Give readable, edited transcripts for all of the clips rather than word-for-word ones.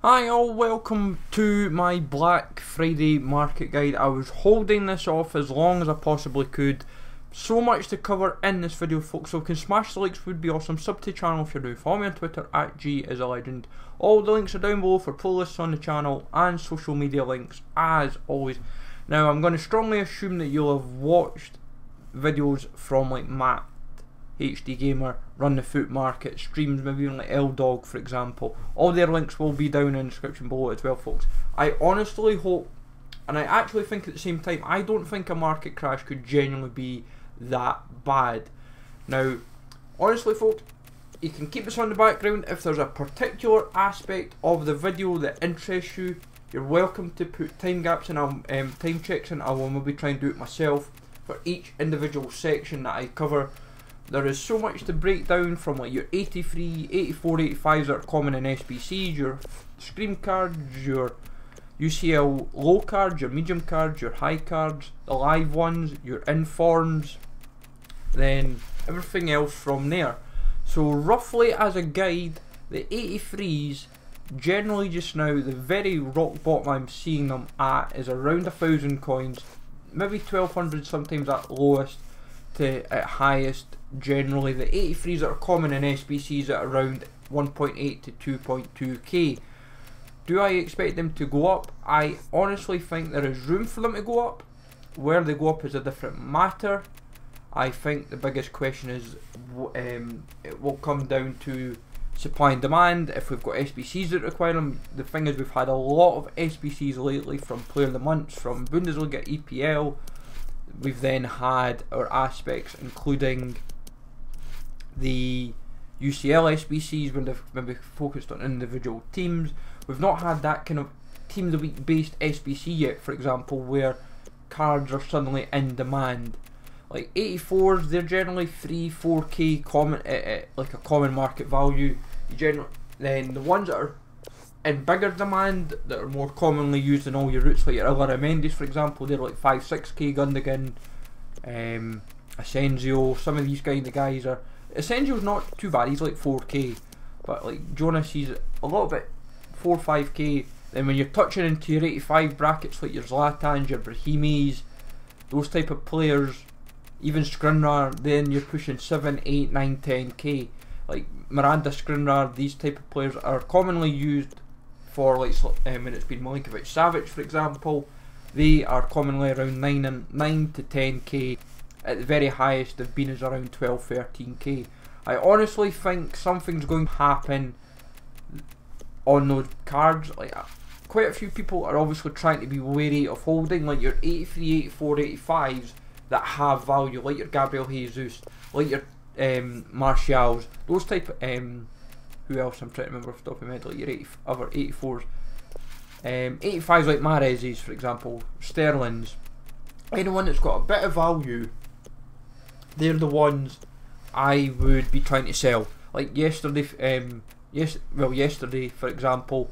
Hi all, welcome to my Black Friday market guide. I was holding this off as long as I possibly could. So much to cover in this video, folks, so if you can smash the likes would be awesome. Sub to the channel if you're new. Follow me on Twitter at @GIsALegend. All the links are down below for playlists on the channel and social media links as always. Now I'm going to strongly assume that you'll have watched videos from like Matt, HD Gamer, Run the Foot Market, streams maybe even like L-Dog for example. All their links will be down in the description below as well, folks. I honestly hope, and I actually think at the same time, I don't think a market crash could genuinely be that bad. Now, honestly folks, you can keep this on the background. If there's a particular aspect of the video that interests you, you're welcome to put time gaps and time checks in. I will maybe try and do it myself for each individual section that I cover. There is so much to break down, from like your 83, 84, 85s that are common in SBCs, your Scream cards, your UCL low cards, your medium cards, your high cards, the live ones, your informs, then everything else from there. So roughly as a guide, the 83s generally just now, the very rock bottom I'm seeing them at is around 1,000 coins, maybe 1,200 sometimes at lowest to at highest. Generally the 83s that are common in SBCs at around 1.8 to 2.2k. Do I expect them to go up? I honestly think there is room for them to go up. Where they go up is a different matter. I think the biggest question is it will come down to supply and demand. If we've got SBCs that require them, the thing is we've had a lot of SBCs lately, from Player of the Months, from Bundesliga, EPL. We've then had our aspects including the UCL SBCs when they've maybe focused on individual teams. We've not had that kind of team of the week based SBC yet, for example, where cards are suddenly in demand. Like 84s, they're generally 3-4k common, like a common market value. Then the ones that are in bigger demand, that are more commonly used in all your routes, like your Mendes for example, they're like 5-6k. Gundogan, Asensio, some of these kind of guys are. Asensio's not too bad, he's like 4k, but like Jonas, he's a little bit 4-5k. Then when you're touching into your 85 brackets, like your Zlatans, your Brahimis, those type of players, even Skriniar, then you're pushing 7, 8, 9, 10k. Like Miranda, Skriniar, these type of players are commonly used for like when it's been Milinkovic Savic for example. They are commonly around 9 to 10k. At the very highest they've been is around 12, 13k. I honestly think something's going to happen on those cards. Like quite a few people are obviously trying to be wary of holding like your 83, 84, 85s that have value, like your Gabriel Jesus, like your Martials, those type of, who else I'm trying to remember off the top of my head, like your other 84s, 85s like Mahrez's for example, Sterling's, anyone that's got a bit of value, they're the ones I would be trying to sell. Like yesterday, yesterday for example,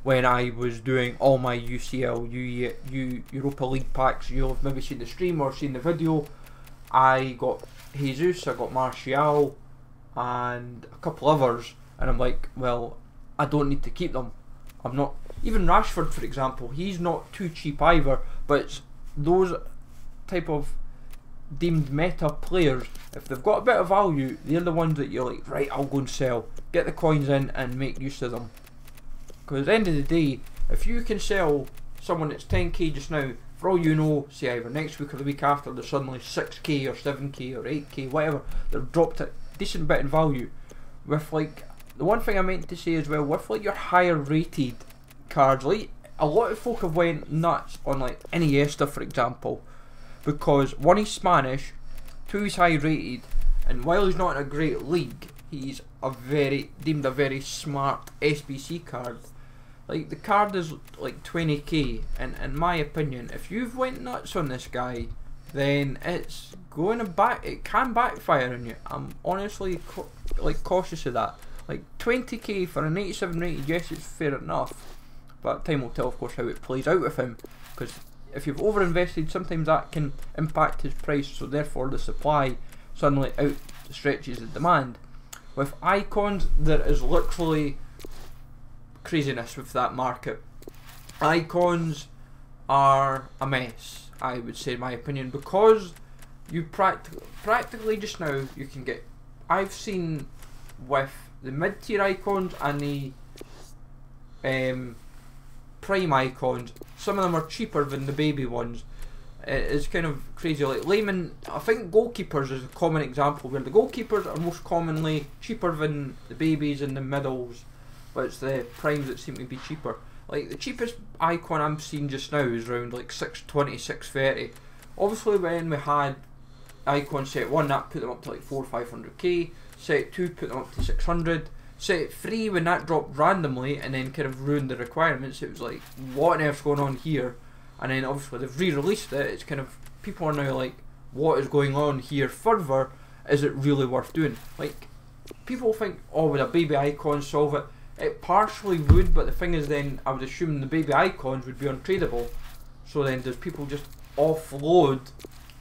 when I was doing all my UCL, Europa League packs, you'll have maybe seen the stream or seen the video, I got Jesus, I got Martial and a couple others, and I'm like, well, I don't need to keep them. I'm not, even Rashford for example, he's not too cheap either, but it's those type of deemed meta players, if they've got a bit of value, they're the ones that you're like, right, I'll go and sell, get the coins in and make use of them. Because at the end of the day, if you can sell someone that's 10k just now, for all you know, say either next week or the week after, they're suddenly 6k or 7k or 8k, whatever, they've dropped a decent bit in value. With like, the one thing I meant to say as well, with like your higher rated cards, like a lot of folk have went nuts on like Iniesta for example, because one, he's Spanish, two, he's high rated, and while he's not in a great league, he's deemed a very smart SBC card. Like the card is like 20k, and in my opinion, if you've went nuts on this guy, then it's going to it can backfire on you. I'm honestly cautious of that. Like 20k for an 87 rated, yes, it's fair enough, but time will tell of course how it plays out with him, because if you've overinvested, sometimes that can impact his price, so therefore the supply suddenly outstretches the demand. With icons, there is literally craziness with that market. Icons are a mess, I would say, in my opinion, because you practically just now you can get. I've seen with the mid-tier icons and the prime icons, some of them are cheaper than the baby ones. It's kind of crazy. Like layman, I think goalkeepers is a common example where the goalkeepers are most commonly cheaper than the babies and the middles, but it's the primes that seem to be cheaper. Like the cheapest icon I'm seeing just now is around like 620, 630. Obviously when we had icon set 1, that put them up to like 400-500k, set 2 put them up to 600, set 3 when that dropped randomly and then kind of ruined the requirements, it was like what on earth's going on here? And then obviously they've re-released it, it's kind of, people are now like, what is going on here further? Is it really worth doing? Like, people think, oh, would a baby icon solve it? It partially would, but the thing is then, I would assume the baby icons would be untradeable. So then does people just offload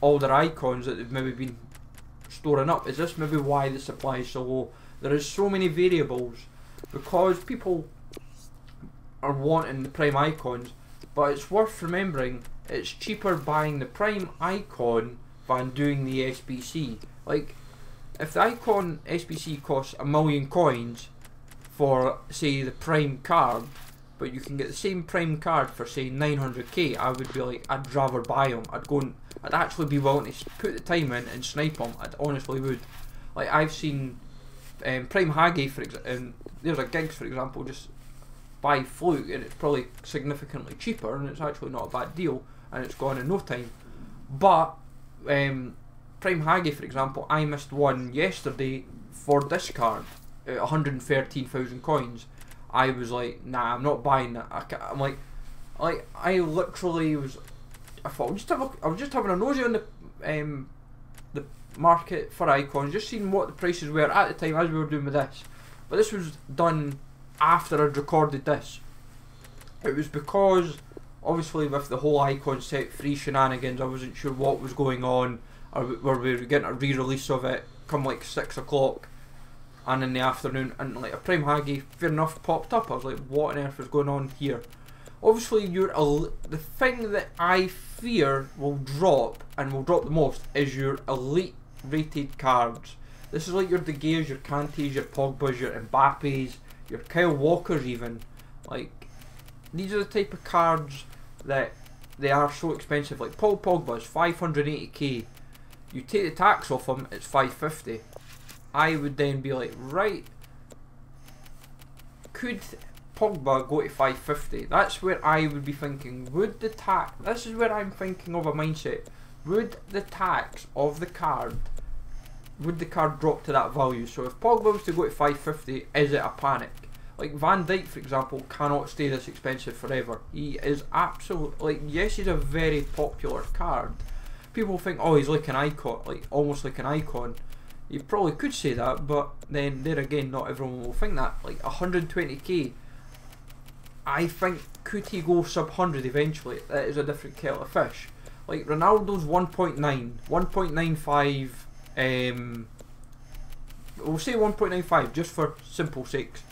all their icons that they've maybe been storing up? Is this maybe why the supply is so low? There is so many variables, because people are wanting the prime icons, but it's worth remembering it's cheaper buying the prime icon than doing the SBC. Like, if the icon SBC costs 1,000,000 coins for, say, the prime card, but you can get the same prime card for, say, 900k, I would be like, I'd rather buy them. I'd actually be willing to put the time in and snipe them. I honestly would. Like, I've seen Prime Hagi, for example, there's a Gigs, for example, just by fluke, and it's probably significantly cheaper, and it's actually not a bad deal, and it's gone in no time. But Prime Hagi, for example, I missed one yesterday for this card, 113,000 coins. I was like, nah, I'm not buying that. I'm like, I literally was. I thought I was just having a nosy on the market for icons, just seeing what the prices were at the time as we were doing with this. But this was done after I'd recorded this. It was because obviously with the whole icon set free shenanigans, I wasn't sure what was going on, or were we getting a re-release of it come like 6 o'clock and in the afternoon, and like a Prime Hagi fair enough popped up. I was like, what on earth is going on here? Obviously the thing that I fear will drop, and will drop the most, is your elite rated cards. This is like your De Gea's, your Kante's, your Pogba's, your Mbappe's, your Kyle Walker's even. Like, these are the type of cards that they are so expensive. Like Paul Pogba's 580k. You take the tax off him, it's 550. I would then be like, right, could Pogba go to 550? That's where I would be thinking, would the tax, this is where I'm thinking of a mindset, would the tax of the card, would the card drop to that value? So if Pogba was to go to 550, is it a panic? Like Van Dijk, for example, cannot stay this expensive forever. He is absolutely, like, yes, he's a very popular card. People think, oh, he's like an icon, like almost like an icon. You probably could say that, but then there again, not everyone will think that. Like 120k, I think, could he go sub 100 eventually? That is a different kettle of fish. Like Ronaldo's 1.95, we'll say 1.95 just for simple sakes.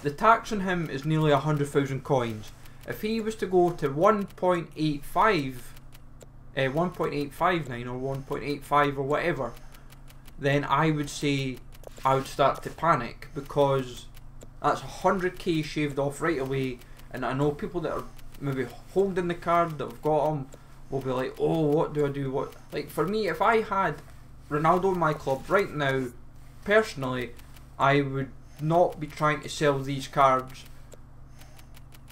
The tax on him is nearly 100,000 coins. If he was to go to 1.85, 1.859 or 1.85 or whatever, then I would say I would start to panic, because that's 100k shaved off right away. And I know people that are maybe holding the card, that have got him, will be like, oh, what do I do? What? Like for me, if I had Ronaldo in my club right now, personally, I would not be trying to sell these cards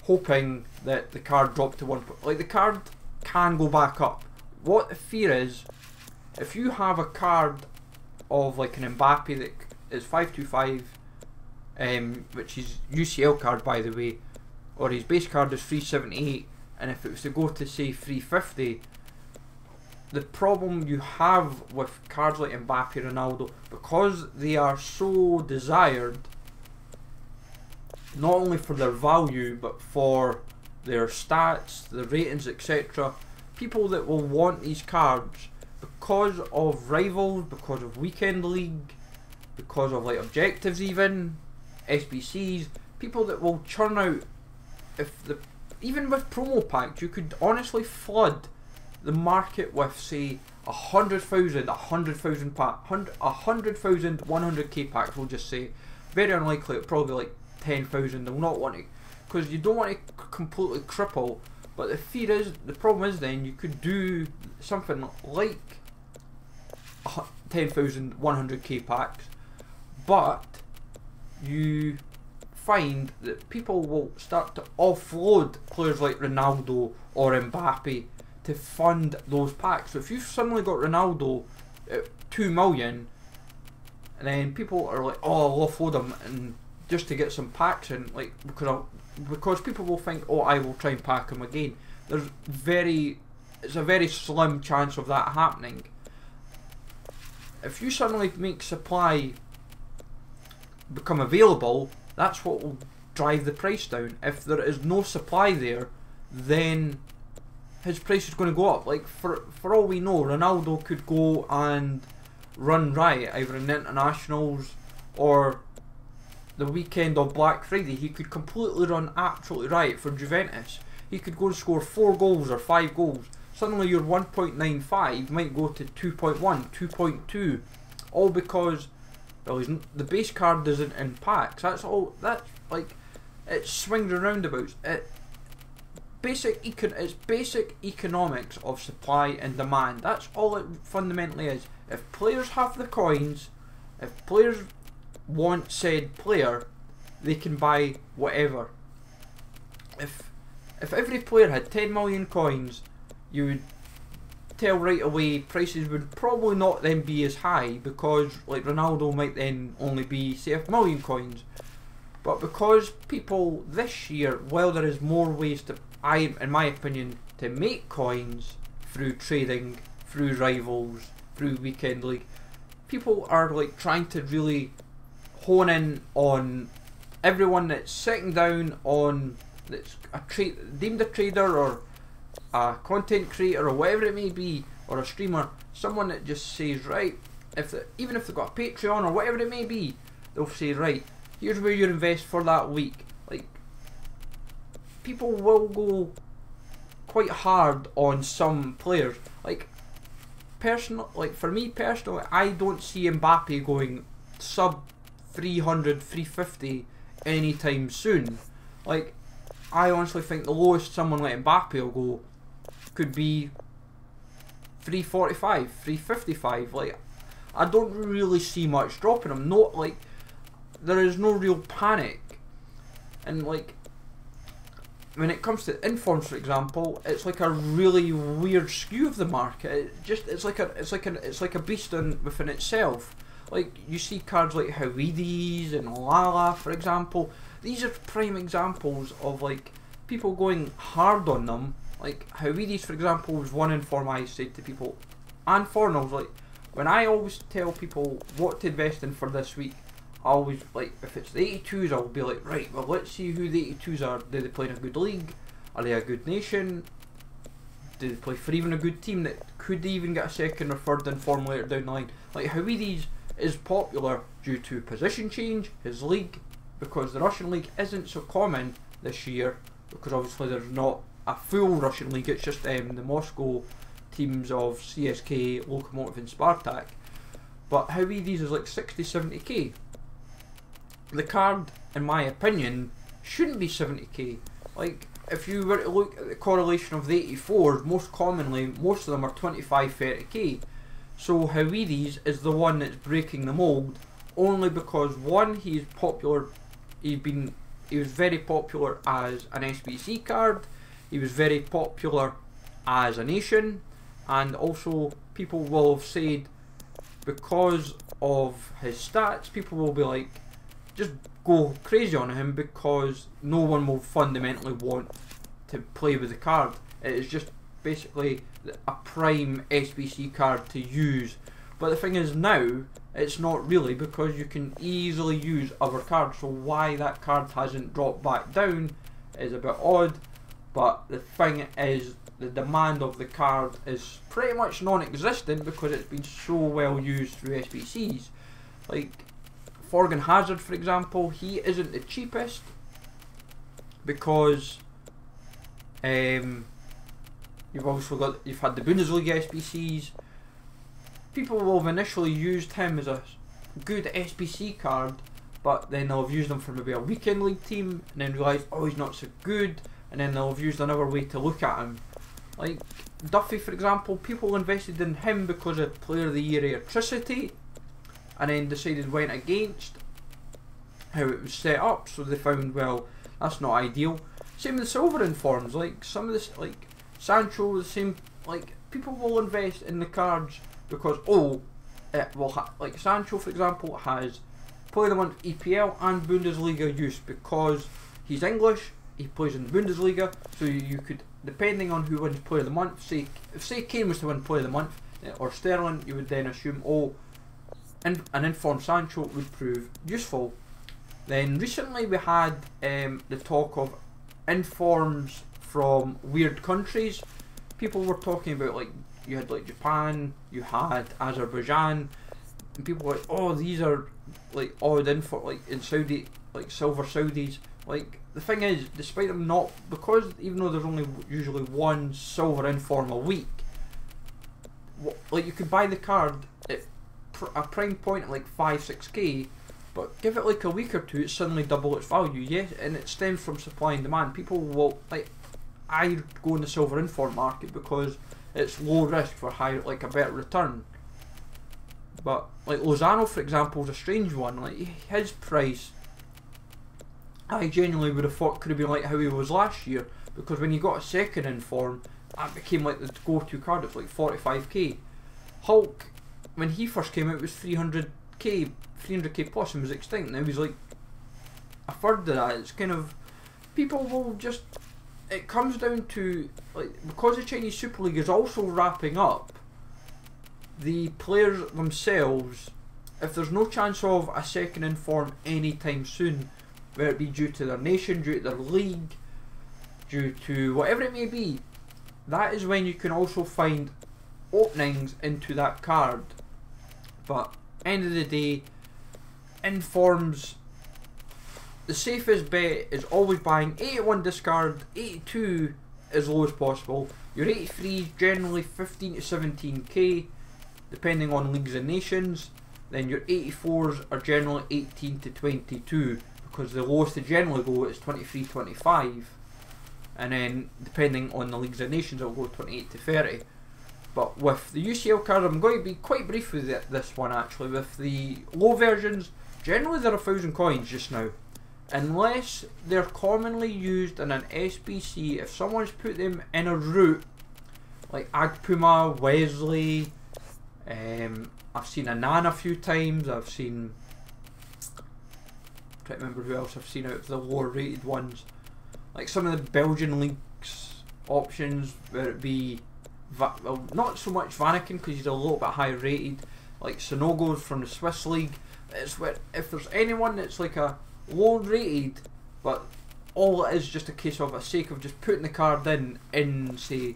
hoping that the card dropped to 1. Like, the card can go back up. What the fear is, if you have a card of like an Mbappe that is 525, which is UCL card by the way, or his base card is 378, and if it was to go to say 350, the problem you have with cards like Mbappe, Ronaldo, because they are so desired, not only for their value but for their stats, the ratings, etc. People that will want these cards because of rivals, because of weekend league, because of like objectives even, SBCs, people that will churn out, even with promo packs, you could honestly flood the market with, say, 100,000 100k packs. We'll just say, very unlikely. It'll probably be like 10,000. They'll not want to, because you don't want to completely cripple. But the problem is then you could do something like 10,000 100k packs, but you find that people will start to offload players like Ronaldo or Mbappe to fund those packs. So if you've suddenly got Ronaldo at 2 million, and then people are like, oh, I'll offload him and just to get some packs in, like, because people will think, oh, I will try and pack him again. It's a very slim chance of that happening. If you suddenly make supply become available, that's what will drive the price down. If there is no supply there, then his price is going to go up. Like, for all we know, Ronaldo could go and run riot either in the internationals or the weekend of Black Friday. He could completely run absolutely riot for Juventus. He could go and score 4 goals or 5 goals. Suddenly your 1.95 might go to 2.1, 2.2, all because, well, the base card isn't in packs. That's all. That's like, it swings and roundabouts. It's basic economics of supply and demand. That's all it fundamentally is. If players have the coins, if players want said player, they can buy whatever. If every player had 10 million coins, you would tell right away prices would probably not then be as high, because like Ronaldo might then only be, say, 1 million coins. But because people this year, while there is more ways to, in my opinion, to make coins through trading, through rivals, through weekend league, people are like trying to really hone in on everyone that's sitting down on, that's deemed a trader or a content creator or whatever it may be, or a streamer, someone that just says, right, even if they've got a Patreon or whatever it may be, they'll say, right, here's where you invest for that week. Like, people will go quite hard on some players. Like, for me personally, I don't see Mbappe going sub 300, 350 anytime soon. Like, I honestly think the lowest someone like Mbappe will go could be 345, 355. Like, I don't really see much dropping him. Not like, there is no real panic. And like, when it comes to Inference, for example, it's like a really weird skew of the market. It's like a beast within itself. Like, you see cards like Hibernian and Lala, for example. These are prime examples of like people going hard on them. Like Hibernian, for example, was one inform I said to people, and foreigners, like, when I always tell people what to invest in for this week, I always, like, if it's the 82s, I'll be like, right, well, let's see who the 82s are. Do they play in a good league? Are they a good nation? Do they play for even a good team that could even get a second or third inform later down the line? Like, Hibernian is popular due to position change, his league, because the Russian league isn't so common this year, because obviously there's not a full Russian league. It's just the Moscow teams of CSK, Lokomotiv and Spartak. But Hibernian is like 60-70k. The card, in my opinion, shouldn't be 70k. Like, if you were to look at the correlation of the 84s, most commonly, most of them are 25-30k. So Hibernian is the one that's breaking the mould, only because, one, he's popular. He was very popular as an SBC card. He was very popular as a nation, and also people will have said, because of his stats, people will be like, just go crazy on him, because no one will fundamentally want to play with the card. It is just basically a prime SBC card to use. But the thing is, now it's not really, because you can easily use other cards. So why that card hasn't dropped back down is a bit odd. But the thing is, the demand of the card is pretty much non-existent, because it's been so well used through SBCs. Like Forgan Hazard, for example, he isn't the cheapest because you've had the Bundesliga SBCs. People will have initially used him as a good SBC card, but then they'll have used him for maybe a weekend league team, and then realised, oh, he's not so good, and then they'll have used another way to look at him. Like Duffy, for example, people invested in him because of Player of the Year electricity, and then decided went against how it was set up, so they found, well, that's not ideal. Same with the silver informs, like some of this, like Sancho, the same, like people will invest in the cards because, oh, it will like Sancho, for example, has Player of the Month EPL and Bundesliga use because he's English, he plays in the Bundesliga, so you could, depending on who wins Player of the Month, say Kane was to win Player of the Month, or Sterling, you would then assume, oh, an informed Sancho would prove useful. Then recently we had the talk of informs from weird countries. People were talking about, like, you had like Japan, you had Azerbaijan, and people were like, oh, these are like odd info, like in Saudi, like silver Saudis. Like the thing is, despite them not, because even though there's only usually one silver inform a week, like you could buy the card at a prime point at like 5-6k, but give it like a week or two, it's suddenly double its value. Yes, and it stems from supply and demand. People will, like, I go in the silver inform market because it's low risk for high, like a better return. But like Lozano, for example, is a strange one. Like his price, I genuinely would have thought could have been like how he was last year, because when he got a second inform, that became like the go-to card. It's like 45k. Hulk, when he first came out, was 300k plus and was extinct. Now he's like a third of that. It's kind of, people will just, it comes down to, like, because the Chinese Super League is also wrapping up, the players themselves, if there's no chance of a second inform anytime soon, whether it be due to their nation, due to their league, due to whatever it may be, that is when you can also find openings into that card. But end of the day, informs, the safest bet is always buying 81 discard, 82 as low as possible. Your 83 generally 15 to 17k, depending on leagues and nations. Then your 84s are generally 18 to 22, because the lowest they generally go is 23, 25. And then depending on the leagues and nations, it'll go 28 to 30. But with the UCL card, I'm going to be quite brief with this one actually. With the low versions, generally they're 1,000 coins just now. Unless they're commonly used in an SBC, if someone's put them in a route, like Agpuma, Wesley, I've seen Anan a few times, I've seen, I'm trying to remember who else I've seen out of the lower rated ones. Like some of the Belgian leagues options, whether it be, well, not so much Vanaken because he's a little bit higher rated, like Sonogo's from the Swiss league. It's where, if there's anyone that's like a low rated, but all it is just a case of a sake of just putting the card in say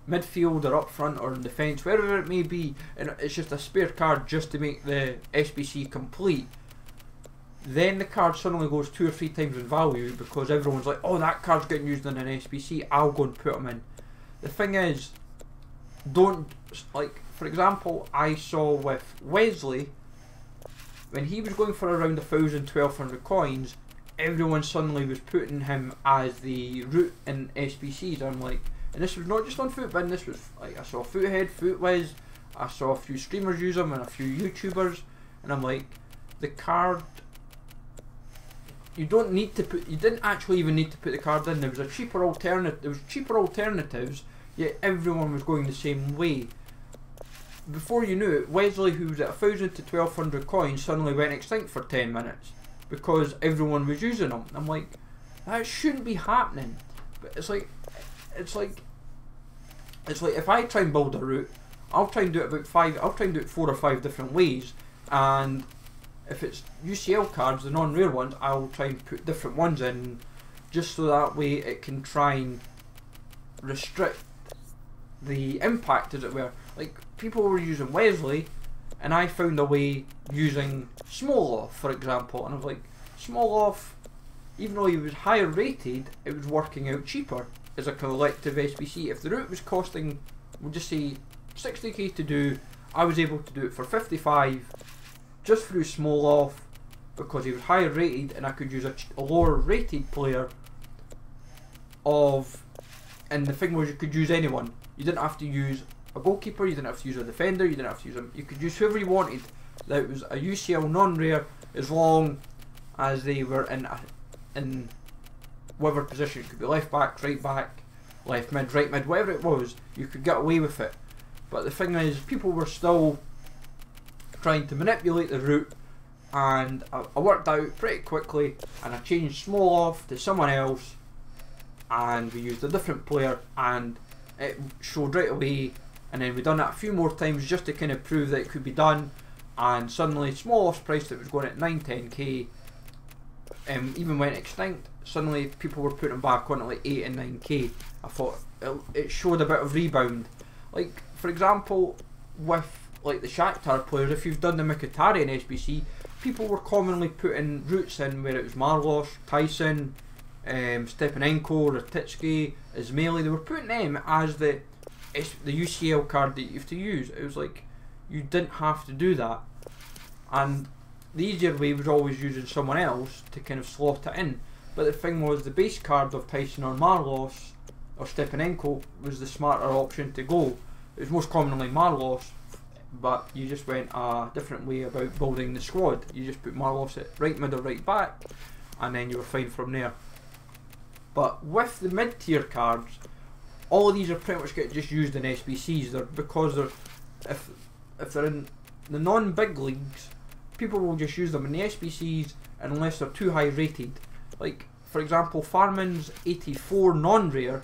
midfield or up front or in defence, wherever it may be, and it's just a spare card just to make the SBC complete, then the card suddenly goes 2 or 3 times in value because everyone's like, oh, that card's getting used in an SBC, I'll go and put them in. The thing is, don't, like, for example, I saw with Wesley, when he was going for around 1,000, 1,200 coins, everyone suddenly was putting him as the route in SBCs. I'm like, and this was not just on Footbin, this was like, I saw Foothead, Footwiz, I saw a few streamers use them and a few YouTubers, and I'm like, the card, you don't need to put, you didn't actually even need to put the card in. There was a cheaper alternative, there was cheaper alternatives, yet everyone was going the same way. Before you knew it, Wesley, who was at 1,000 to 1,200 coins, suddenly went extinct for 10 minutes because everyone was using them. I'm like, that shouldn't be happening. But it's like if I try and build a route, I'll try and do it I'll try and do it 4 or 5 different ways, and if it's UCL cards, the non-rare ones, I'll try and put different ones in, just so that way it can try and restrict the impact, as it were. Like, people were using Wesley, and I found a way using Smoloff, for example, and I was like, Smoloff, even though he was higher rated, it was working out cheaper as a collective SBC. If the route was costing, we'll just say 60k to do, I was able to do it for 55 just through small off because he was higher rated, and I could use a lower rated player and the thing was you could use anyone. You didn't have to use a goalkeeper, you didn't have to use a defender, you didn't have to use you could use whoever you wanted. That was a UCL non-rare as long as they were in whatever position. It could be left back, left mid, right mid, whatever it was, you could get away with it. But the thing is, people were still trying to manipulate the route, and I worked out pretty quickly, and I changed small off to someone else, and we used a different player, and it showed right away. And then we done that a few more times just to kind of prove that it could be done, and suddenly small off's price that was going at 9-10k even went extinct. Suddenly people were putting back on at like 8 and 9k. I thought it showed a bit of rebound. Like for example, with like the Shakhtar players, if you've done the Mkhitaryan SBC, people were commonly putting routes in where it was Marlos, Tyson, Stepanenko, Ratitsky, Ismaili. They were putting them as the UCL card that you have to use. It was like you didn't have to do that, and the easier way was always using someone else to kind of slot it in. But the thing was, the base card of Tyson or Marlos or Stepanenko was the smarter option to go. It was most commonly Marlos, but you just went a different way about building the squad. You just put Marlos at right mid or right back, and then you were fine from there. But with the mid-tier cards, all of these are pretty much get just used in SBCs. Because if they're in the non-big leagues, people will just use them in the SBCs unless they're too high rated. Like for example, Farman's 84 non-rare,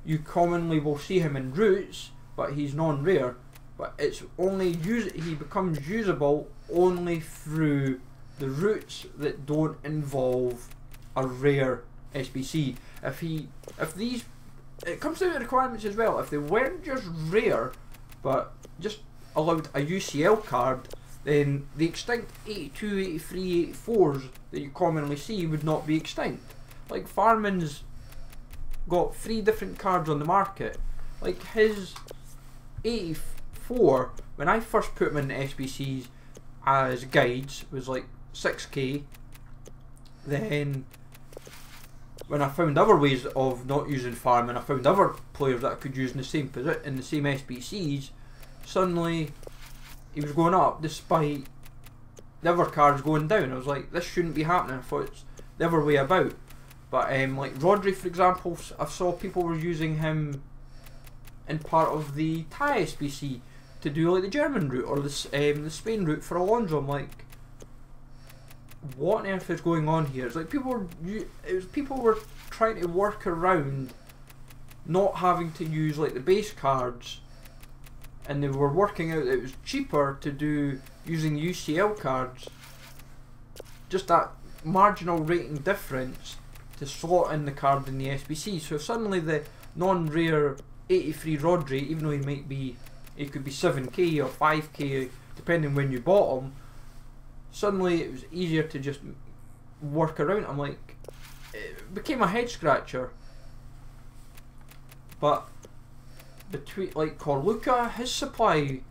you commonly will see him in routes, but he's non-rare. But it's only he becomes usable only through the routes that don't involve a rare SBC. If these, it comes down to requirements as well. If they weren't just rare, but just allowed a UCL card, then the extinct 82, 83, 84s that you commonly see would not be extinct. Like Farman's got 3 different cards on the market. Like his 84, when I first put him in the SBCs as guides, was like 6k. Then when I found other ways of not using Farman, I found other players that I could use in the same SBCs, suddenly he was going up despite the other cards going down. I was like, this shouldn't be happening. I thought it's the other way about. But like Rodri, for example, I saw people were using him in part of the Thai SBC to do like the German route or the Spain route for Alonso. I'm like, what on earth is going on here? It's like people were trying to work around not having to use like the base cards, and they were working out that it was cheaper to do using UCL cards, just that marginal rating difference to slot in the card in the SBC. So suddenly the non-rare 83 Rodri, even though he could be 7k or 5k depending when you bought him, suddenly it was easier to just work around. I'm like, it became a head scratcher. But between like Corluka, his supply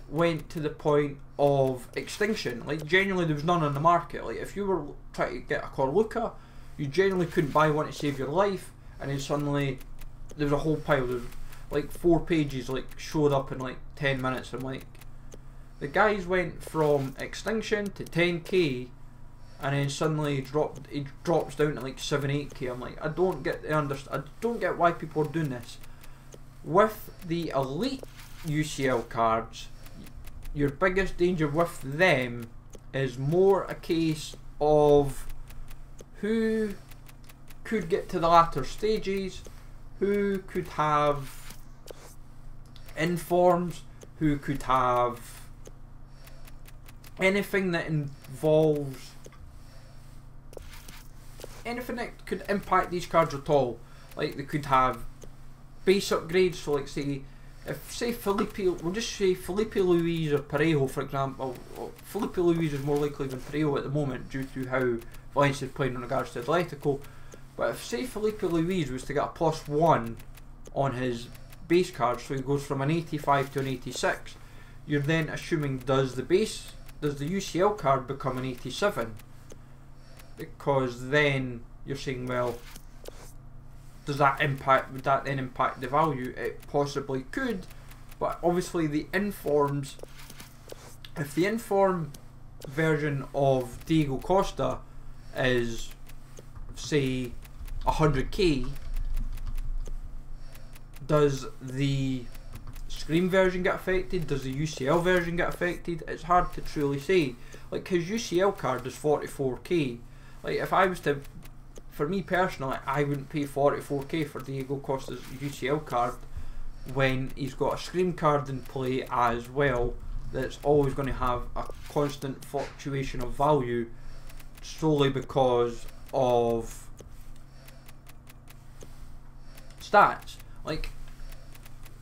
went to the point of extinction. Like genuinely there was none on the market. Like if you were trying to get a Corluka, you genuinely couldn't buy one to save your life, and then suddenly there was a whole pile. There was like 4 pages like showed up in like 10 minutes. I'm like, the guys went from extinction to 10k, and then suddenly he drops down to like 7-8k. I'm like, I don't get why people are doing this. With the elite UCL cards, your biggest danger with them is more a case of who could get to the latter stages, who could have informs, who could have anything that involves anything that could impact these cards at all. Like they could have base upgrades, so like say Felipe, we'll just say Felipe Luis or Parejo for example. Felipe Luis is more likely than Parejo at the moment due to how Valencia is playing in regards to Atletico. But if, say, Felipe Luis was to get a +1 on his base card, so he goes from an 85 to an 86, you're then assuming, does the UCL card become an 87? Because then you're saying, well, would that then impact the value? It possibly could, but obviously the informs, if the inform version of Diego Costa is, say, 100k, does the Scream version get affected? Does the UCL version get affected? It's hard to truly say. Like, his UCL card is 44k. Like, if I was to, for me personally, I wouldn't pay 44k for Diego Costa's UCL card when he's got a Scream card in play as well, that's always going to have a constant fluctuation of value solely because of stats. Like,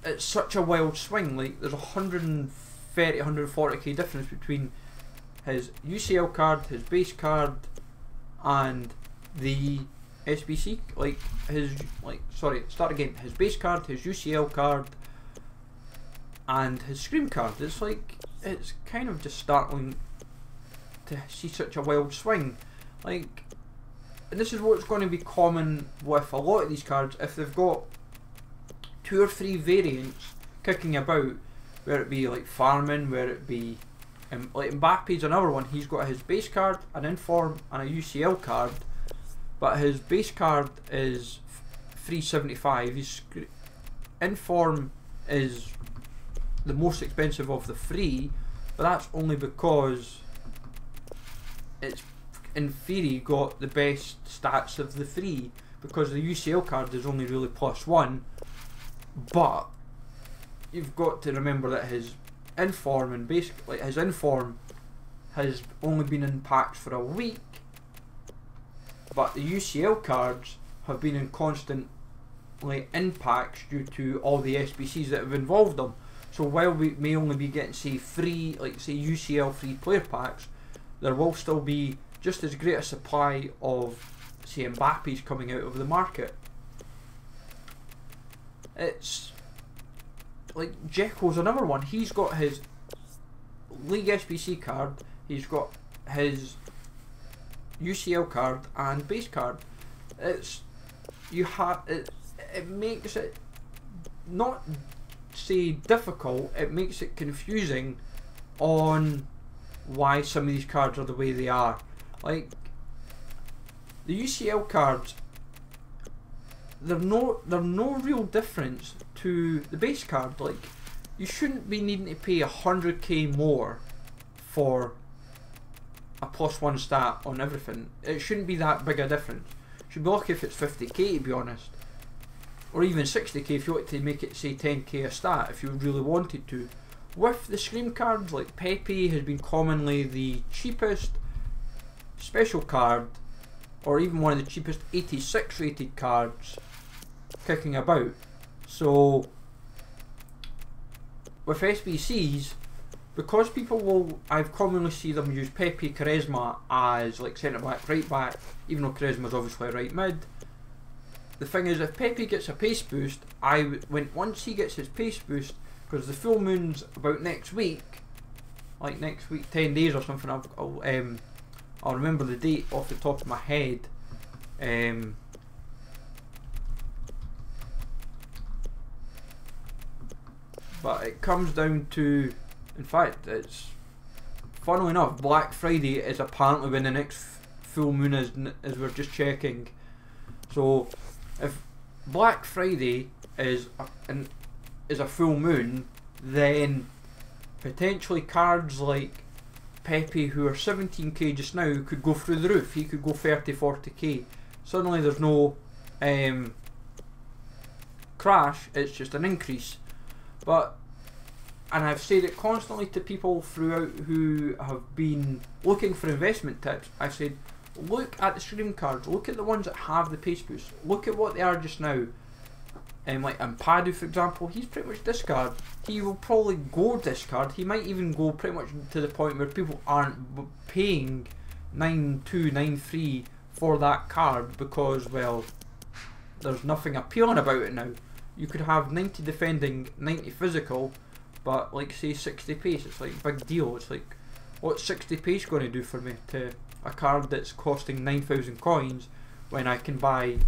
it's such a wild swing. Like, there's 130, 140k difference between his UCL card, his base card, and the SBC. Like, his, his base card, his UCL card, and his Scream card. It's like, it's kind of just startling to see such a wild swing. Like, and this is what's going to be common with a lot of these cards. If they've got 2 or 3 variants kicking about, where it be like farming, where it be like Mbappe's another one. He's got his base card, an inform, and a UCL card, but his base card is 375. His inform is the most expensive of the 3, but that's only because it's in theory got the best stats of the 3, because the UCL card is only really +1. But you've got to remember that his inform and his inform has only been in packs for a week, but the UCL cards have been in constant in packs due to all the SBCs that have involved them. So while we may only be getting, say, free, say UCL free player packs, there will still be just as great a supply of, say, Mbappe's coming out of the market. It's like Dzeko's another one. He's got his League SBC card, he's got his UCL card and base card. It makes it not say difficult, it makes it confusing on why some of these cards are the way they are. Like, the UCL cards, they're no real difference to the base card. Like, you shouldn't be needing to pay 100k more for a +1 stat on everything. It shouldn't be that big a difference. You should be lucky if it's 50k, to be honest, or even 60k if you want to make it, say, 10k a stat if you really wanted to. With the Scream cards, like Pepe has been commonly the cheapest special card, or even one of the cheapest 86 rated cards kicking about. So with SBCs, because people will, I've commonly see them use Pepe Charisma as like centre back, right back, even though Charisma's obviously right mid. The thing is, if Pepe gets a pace boost, once he gets his pace boost, because the full moon's about next week, like next week, 10 days or something. I'll remember the date off the top of my head. But it comes down to, in fact, it's, funnily enough, Black Friday is apparently when the next full moon is, as we're just checking. So if Black Friday is a full moon, then potentially cards like Pepe, who are 17k just now, could go through the roof. He could go 30, 40k. Suddenly there's no crash, it's just an increase. But, and I've said it constantly to people throughout who have been looking for investment tips, I've said, look at the Scream cards, look at the ones that have the pace boost, look at what they are just now. Like Ampadu, for example, he's pretty much discard. He will probably go discard. He might even go pretty much to the point where people aren't paying 92, 93 for that card because, well, there's nothing appealing about it now. You could have 90 defending, 90 physical, but like say 60 pace, it's like a big deal. It's like, what's 60 pace going to do for me to a card that's costing 9,000 coins when I can buy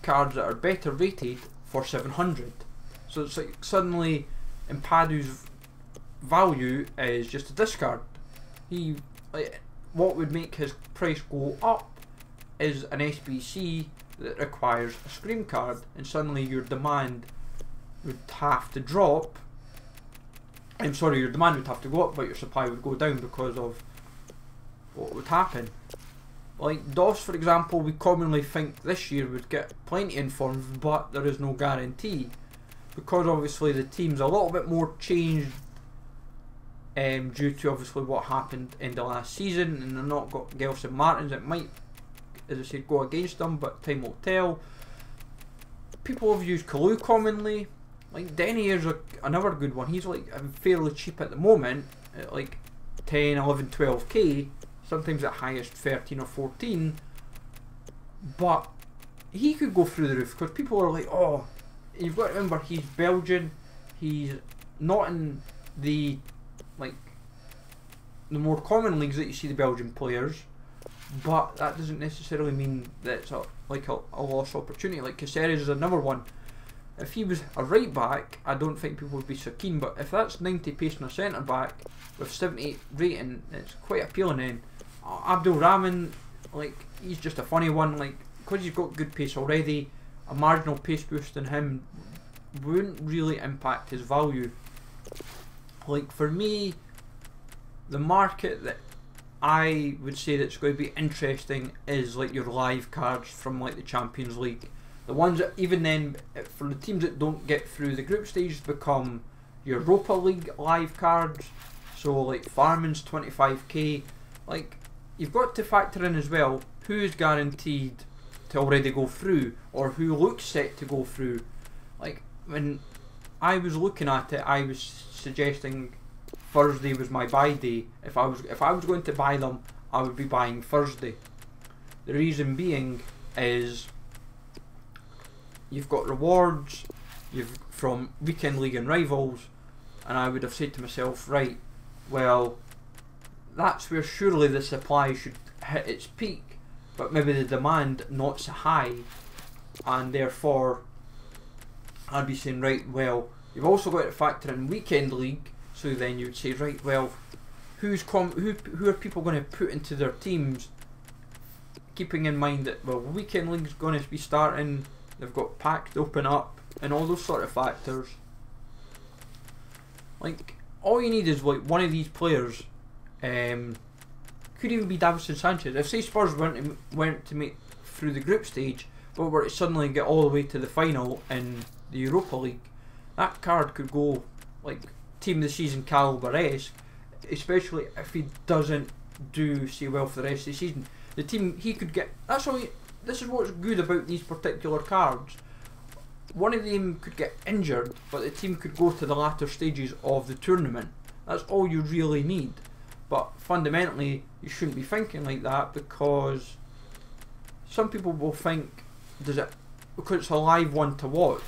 cards that are better rated for 700? So it's like suddenly Impadu's value is just a discard. He, like, what would make his price go up is an SBC that requires a Scream card, and suddenly your demand would have to drop. I'm sorry, your demand would have to go up, but your supply would go down because of what would happen. Like DOS, for example, we commonly think this year would get plenty informed, but there is no guarantee because obviously the team's a little bit more changed due to obviously what happened in the last season, and they've not got Gelson Martins. It might, as I said, go against them, but time will tell. People have used Kalu commonly. Like Denny is another good one. He's like fairly cheap at the moment, at like 10, 11, 12k, sometimes at highest 13 or 14. But he could go through the roof because people are like, oh, you've got to remember he's Belgian. He's not in the the more common leagues that you see the Belgian players, but that doesn't necessarily mean that it's a lost opportunity. Like Caceres is another one. If he was a right back, I don't think people would be so keen, but if that's 90 pace in a centre back with 78 rating, it's quite appealing. Then Abdul Rahman, like, he's just a funny one, like, because he's got good pace already, a marginal pace boost in him wouldn't really impact his value. Like, for me, the market that I would say that's going to be interesting is like your live cards from like the Champions League. The ones that, even then, for the teams that don't get through the group stage, become Europa League live cards. So like Farman's 25k. Like, you've got to factor in as well who is guaranteed to already go through or who looks set to go through. Like, when I was looking at it, I was suggesting Thursday was my buy day. If I was going to buy them, I would be buying Thursday. The reason being is you've got rewards, you've from Weekend League and Rivals, and I would have said to myself, right, well, that's where surely the supply should hit its peak, but maybe the demand not so high, and therefore I'd be saying, right, well, you've also got to factor in Weekend League. So then you would say, right, well, who are people going to put into their teams, keeping in mind that, well, Weekend League's going to be starting, they've got packs to open up, and all those sort of factors. Like, all you need is like one of these players, could even be Davinson Sanchez. If say Spurs went to make through the group stage, but were to suddenly get all the way to the final in the Europa League, that card could go like team of the season caliber-esque, especially if he doesn't do so well for the rest of the season. The team he could get, that's all. This is what's good about these particular cards. One of them could get injured, but the team could go to the latter stages of the tournament. That's all you really need. But fundamentally, you shouldn't be thinking like that, because some people will think, does it, because it's a live one to watch.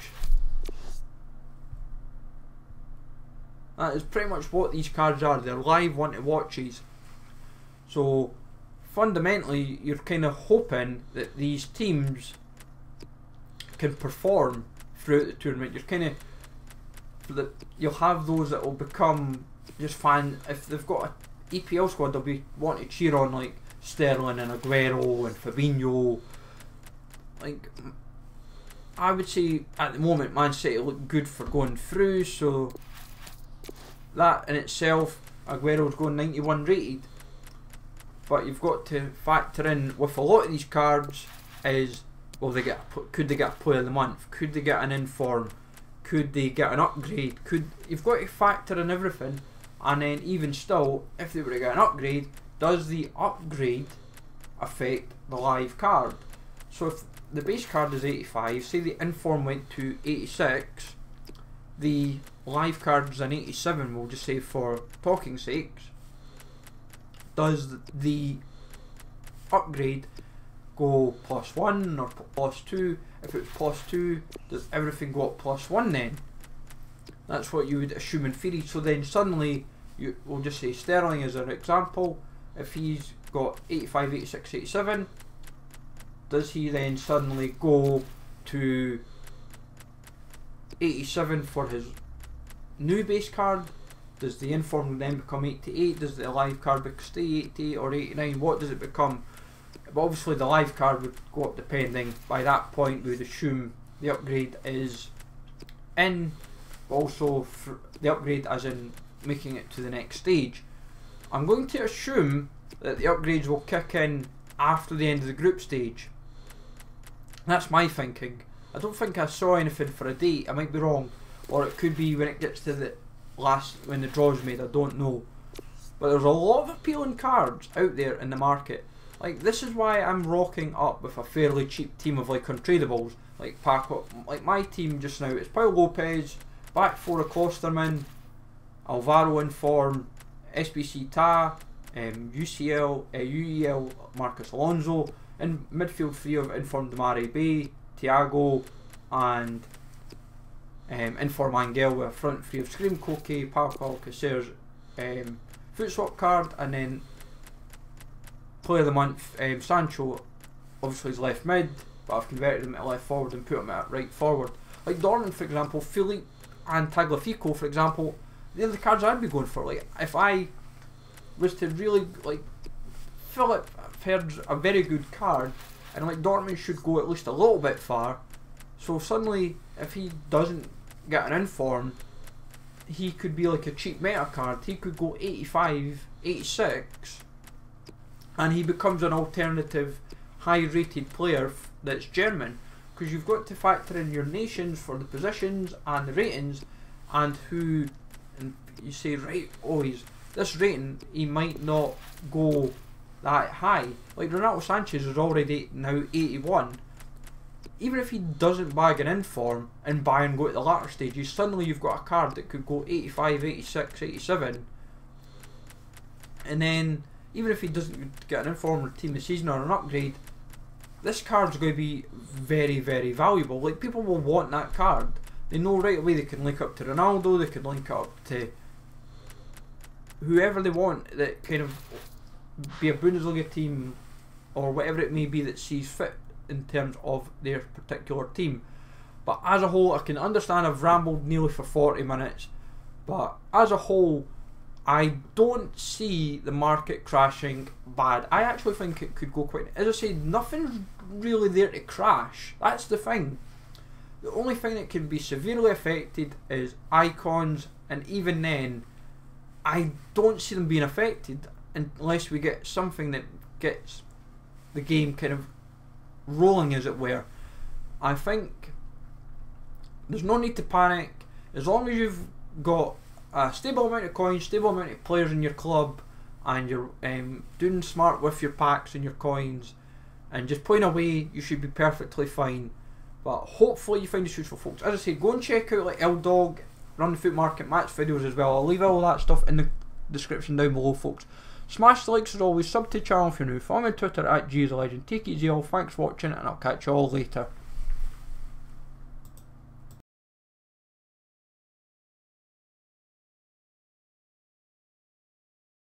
That is pretty much what these cards are. They're live one to watches. So fundamentally, you're kind of hoping that these teams can perform throughout the tournament. You're kind of, you'll have those that will become just fan. If they've got an EPL squad, they'll be wanting to cheer on like Sterling and Aguero and Fabinho. Like, I would say at the moment, Man City look good for going through. So that in itself, Aguero's going 91 rated. But you've got to factor in with a lot of these cards is, well, could they get a player of the month? Could they get an inform? Could they get an upgrade? You've got to factor in everything, and then even still, if they were to get an upgrade, does the upgrade affect the live card? So if the base card is 85, say the inform went to 86, the live card's an 87, we'll just say for talking sakes. Does the upgrade go +1 or +2? If it's +2, does everything go up +1 then? That's what you would assume in theory. So then suddenly, we'll just say Sterling as an example, if he's got 85, 86, 87, does he then suddenly go to 87 for his new base card? Does the informed then become 88? Does the live card stay 88 or 89? What does it become? But obviously the live card would go up depending. By that point we would assume the upgrade is in, but also the upgrade as in making it to the next stage. I'm going to assume that the upgrades will kick in after the end of the group stage. That's my thinking. I don't think I saw anything for a date, I might be wrong, or it could be when it gets to the last, when the draw's made, I don't know. But there's a lot of appealing cards out there in the market. Like, this is why I'm rocking up with a fairly cheap team of like untradables, like Paco. Like my team just now, it's Pau Lopez, back four of Klosterman, Alvaro in form, SBC Ta, UEL Marcus Alonso, in midfield three of informed Damari Bay, Thiago, and inform Angel, with a front three of Scream Koke, Pau Alcacer's foot swap card, and then player of the month, Sancho, obviously is left mid, but I've converted him to left forward and put him at right forward. Like Dortmund, for example, Philippe and Tagliafico, for example, they're the cards I'd be going for. Like, if I was to really, like, Philippe, I've heard a very good card, and like Dortmund should go at least a little bit far, so suddenly if he doesn't get an inform, he could be like a cheap meta card. He could go 85, 86, and he becomes an alternative high rated player that's German, because you've got to factor in your nations for the positions and the ratings, and who, and you say, right, oh, he's this rating, he might not go that high. Like Renato Sanchez is already now 81. Even if he doesn't bag an inform and buy and go to the latter stages, suddenly you've got a card that could go 85, 86, 87, and then even if he doesn't get an inform or team of the season or an upgrade, this card's going to be very, very valuable. Like, people will want that card. They know right away they can link up to Ronaldo, they can link up to whoever they want that kind of be a Bundesliga team or whatever it may be that sees fit in terms of their particular team. But as a whole, I can understand I've rambled nearly for 40 minutes, but as a whole, I don't see the market crashing bad. I actually think it could go quite... As I said, nothing's really there to crash. That's the thing. The only thing that can be severely affected is icons, and even then, I don't see them being affected unless we get something that gets the game kind of rolling, as it were. I think there's no need to panic. As long as you've got a stable amount of coins, stable amount of players in your club, and you're doing smart with your packs and your coins, and just playing away, you should be perfectly fine. But hopefully you find this useful, folks. As I say, go and check out like L-Dog, Run the Foot Market, match videos as well. I'll leave all that stuff in the description down below, folks. Smash the likes as always, sub to the channel if you're new, follow me on Twitter at GSLegend. Take it easy all, thanks for watching, and I'll catch you all later.